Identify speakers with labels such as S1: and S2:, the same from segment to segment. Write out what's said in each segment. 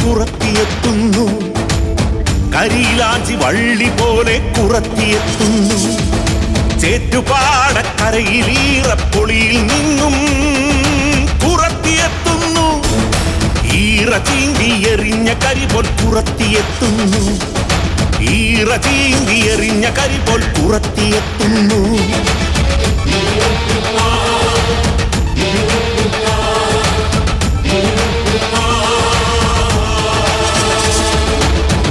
S1: കുറത്തിയെത്തുന്നു. കരിയിലാഞ്ചി വള്ളി പോലെ കുറത്തിയെത്തുന്നു. ചേറ്റുപാടക്കരയിലീറപ്പൊളിയിൽ നിന്നും കുറത്തിയെത്തുന്നു. ഈറ ചീന്തിയെറിഞ്ഞ കരിപോൽ കുറത്തിയെത്തുന്നു. ഈറ ചീന്തിയെറിഞ്ഞ കരിപോൽ കുറത്തിയെത്തുന്നു.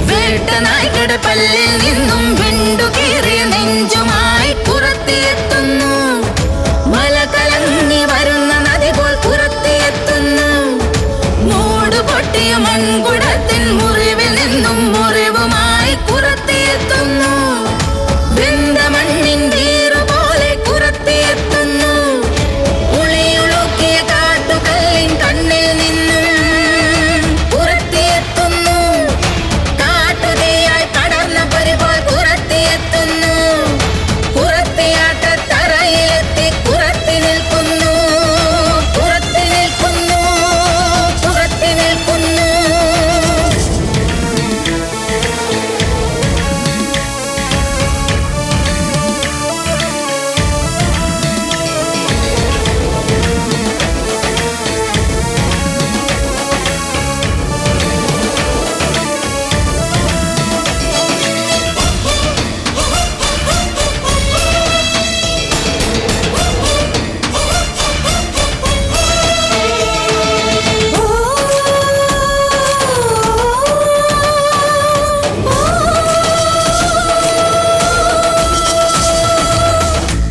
S2: വേട്ടനായ്ക്കടെ പല്ലിൽ നിന്നും വെണ്ടുകീറിയ നെഞ്ചുമായി പുറത്തിയെത്തുന്നു. മല കലങ്ങി വരുന്ന നദി പോൽ പുറത്തിയെത്തുന്നു. മൂട് പൊട്ടിയ മൺകുടത്തിൻ മുറിവിൽ നിന്നും മുറിവുമായി പുറത്തിയെത്തുന്നു. വെന്ത മണ്ണിൻ വീറു പോലെ പുറത്തിയെത്തുന്നു. ഉളിയുളുക്കിയ കാട്ടുകല്ലിൻ കണ്ണിൽ നിന്നും പുറത്തിയെത്തുന്നു. കാട്ടുതീയായി പടർന്ന പൊരിപോൽ പുറത്തിയെത്തുന്നു. പുറത്തിയാട്ടത്തറയിലെത്തി പുറത്തി നിൽക്കുന്നു. പുറത്തി നിൽക്കുന്നു. പുറത്തി നിൽക്കുന്നു.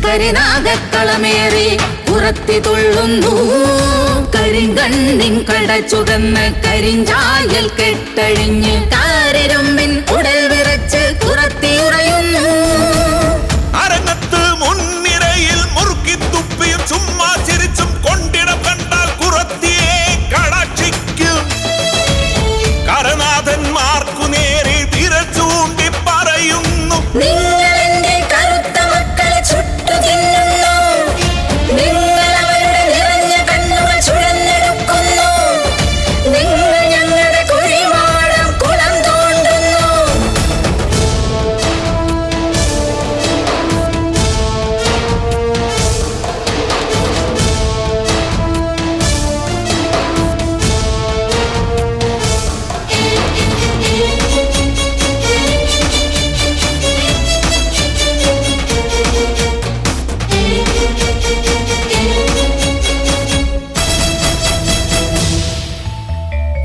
S2: കരിനാഗക്കളമേറി പുറത്തി തുള്ളുന്നു. കരിങ്കണ്ണിൻ കട ചുവന്ന് കരിഞ്ചായൽ കെട്ടഴിഞ്ഞ് കാരിരുമ്പിൻ ഉടൽ വിറച്ച് പുറത്തി ഉറയുന്നു.
S1: അരങ്ങത്ത് മുൻനിരയിൽ മുറുക്കി തുപ്പിയും ചുമ്മാ ചിരിച്ചും കൊണ്ടിടം കണ്ടാൽ കുറത്തിയെ കടാക്ഷിക്കും. കരനാഥന്മാർക്കു നേരെ വിരൽ ചൂണ്ടി പറയുന്നു,
S2: നിങ്ങളെന്റെ കറുത്ത മക്കളെ ചുട്ടു തിന്നുന്നു. നിങ്ങൾ അവരുടെ നിറഞ്ഞ കണ്ണുകൾ ചുഴന്നെടുക്കുന്നു. നിങ്ങൾ ഞങ്ങളുടെ കുഴിമാടം കുളം തോണ്ടുന്നു.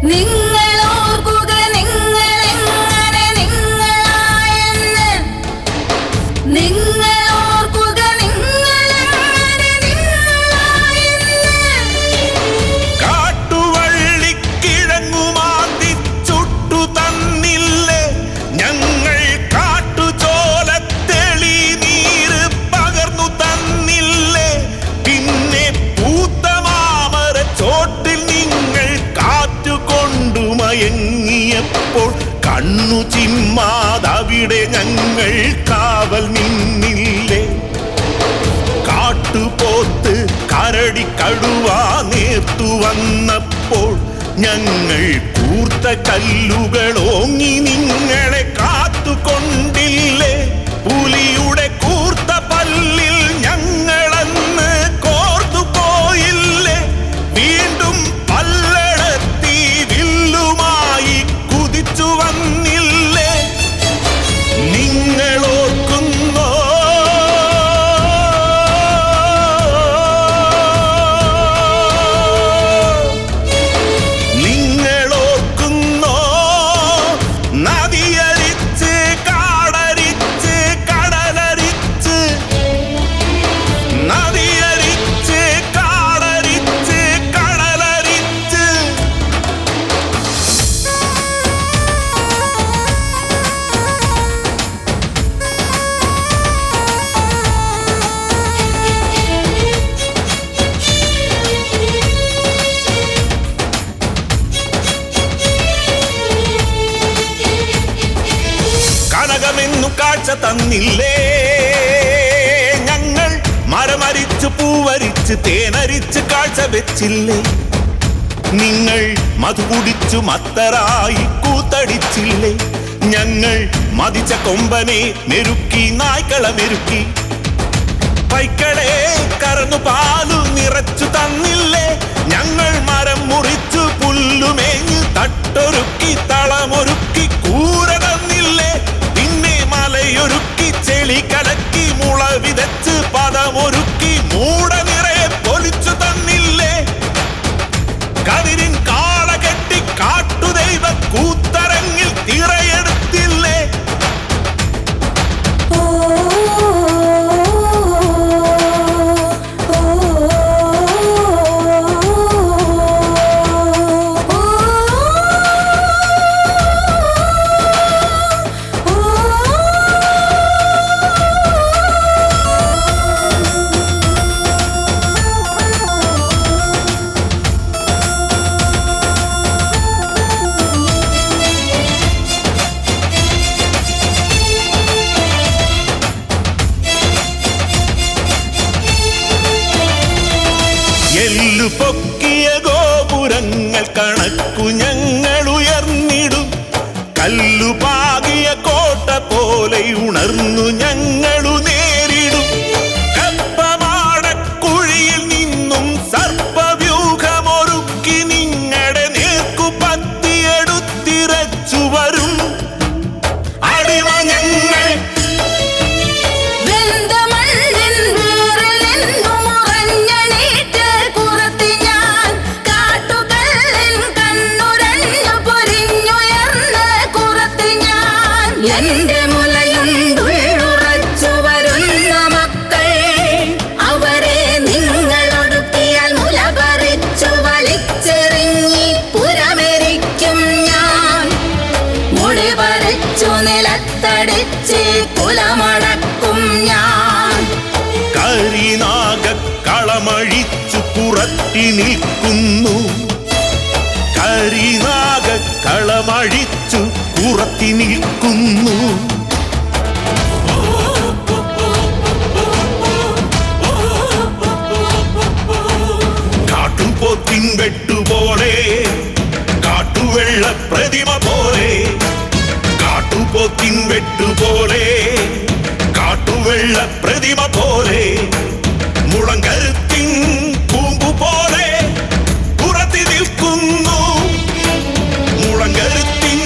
S2: നിങ്ങൾ ഓർക്കുക നിങ്ങളെങ്ങനെ നിങ്ങളായെന്ന്. നിങ്ങൾ ഓർക്കുക നിങ്ങളെങ്ങനെ നിങ്ങളായെന്ന്.
S1: കാട്ടുവള്ളിക്കിഴങ്ങുമാന്തി ചുട്ടു തന്നില്ലേ ഞങ്ങൾ. കാട്ടുചോലത്തെളി നീര് പകർന്നു തന്നില്ലേ. പിന്നെ പൂത്ത മാമര ചോട്ടിൽ നിങ്ങൾ കാറ്റുകൊണ്ടു മയങ്ങിയപ്പോൾ കണ്ണു ചിമ്മാതവിടെ ഞങ്ങൾ കാവൽ നിന്നില്ലേ. കാട്ടുപോത്ത് കരടി കടുവ നേർത്തു വന്നപ്പോൾ ഞങ്ങൾ കൂർത്ത കല്ലുകൾ ഓങ്ങി നിങ്ങളെ കാത്തുകൊണ്ടില്ലേ. പുലിയുടെ കൂർത്ത പല്ലിൽ ഞങ്ങളന്ന് കോർത്തു പോയില്ലേ. വീണ്ടും പല്ലടത്തി വില്ലുമായി കുതിച്ചു വന്നില്ലേ. നിങ്ങൾ ഓർക്കുന്നോ? നിങ്ങൾ ഓർക്കുന്നോ? നദിയരിച്ച് കാടരിച്ച് കടലരിച്ച്. നദിയരിച്ച് കാടരിച്ച് കടലരിച്ച്. കനകമെന്നു കാഴ്ച തന്നില്ലേ ഞങ്ങൾ. മരമരിച്ച് പൂവരിച്ച് തേനരിച്ച് കാഴ്ച വെച്ചില്ലേ. നിങ്ങൾ മധു കുടിച്ചു മത്തരായി കൂത്തടിച്ചില്ലേ? ഞങ്ങൾ മതിച്ച കൊമ്പനെ മെരുക്കി നായ്ക്കള മെരുക്കി. പൈക്കളെ കറന്നു പാലു നിറച്ചു തന്നില്ലേ? ഞങ്ങൾ മരം മുറിച്ചു പുല്ലുമേഞ്ഞ് തട്ടൊരുക്കി തളമൊരുക്കി കൂര തന്നില്ലേ? പിന്നെ മലയൊരുക്കി ചെളി കലക്കി മുള വിതച്ച് പദമൊരുക്കി മൂട നിറയെ പൊലിച്ചു തന്നില്ലേ? കതിരിൻ കാള കെട്ടി കാട്ടുദൈവ കൂത്തരങ്ങിൽ തിറയെടുത്തില്ലേ? എല്ലു പൊക്കിയ ഗോപുരങ്ങൾ കണക്കു ഞങ്ങൾ ഉയർന്നിടും. കല്ലുപാകിയ കോട്ട പോലെ ഉണർന്നു ഞങ്ങളു നേരിടും. കപ്പമാടക്കുഴിയിൽ നിന്നും സർപ്പവ്യൂഹമൊരുക്കി നിങ്ങളുടെ നേർക്കു പത്തിയെടുത്തിരച്ചു വരും അടിമ ഞങ്ങൾ.
S2: എന്റെ മുലയുണ്ടുറച്ചു വരുന്ന മക്കൾ, അവരെ നിങ്ങളൊടുക്കിയാൽ മുല പറിച്ചു വലിച്ചെറിഞ്ഞി പുരമെരിക്കും ഞാൻ. മുടി പറിച്ചു നിലത്തടിച്ച് കുലമടക്കും ഞാൻ.
S1: കരിനാഗ കളമഴിച്ചു പുറത്തി നിൽക്കുന്നു. കരിനാഗ കളമഴിച്ചു പുറത്തി നിൽക്കുന്നു. കാട്ടുപോത്തിൻ വെട്ടുപോലെ കാട്ടുവെള്ള പ്രതിമ പോലെ. കാട്ടുപോത്തിൻ വെട്ടുപോലെ കാട്ടുവെള്ള പ്രതിമ പോലെ. മുളങ്കരുത്തിൻ കൂമ്പു പോലെ പുറത്തി നിൽക്കുന്നു. മുളങ്കരുത്തിൻ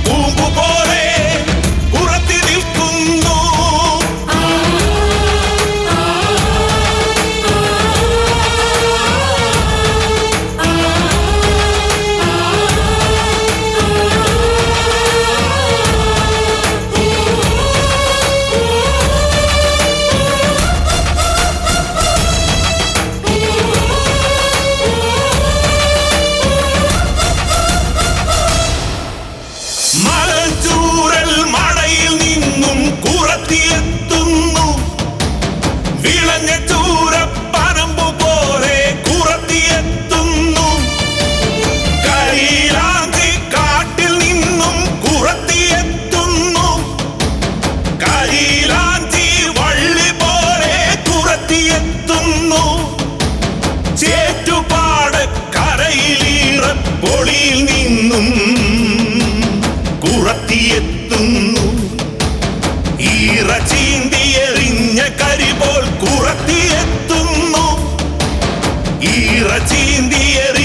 S1: കൂമ്പു പോലെ പുറത്തി നിൽക്കുന്നു. മലഞ്ചൂരൽ മഴയിൽ നിന്നും കുറത്തിയെത്തുന്നു. വിളഞ്ഞ ചൂരപ്പനമ്പു പോലെ കുറത്തിയെത്തുന്നു. കരിയിലാഞ്ചി കാട്ടിൽ നിന്നും കുറത്തിയെത്തുന്നു. കരിയിലാഞ്ചി വള്ളി പോലെ കുറത്തിയെത്തുന്നു. ചേറ്റുപാട് കരയിലീറ പൊളിയിൽ നിന്നും കുറത്തിയെത്തുന്നു. ഈറ ചീന്തിയെറിഞ്ഞ കരി പോൽ കുറത്തിയെത്തുന്നു. ഈറ ചീന്തിയെറി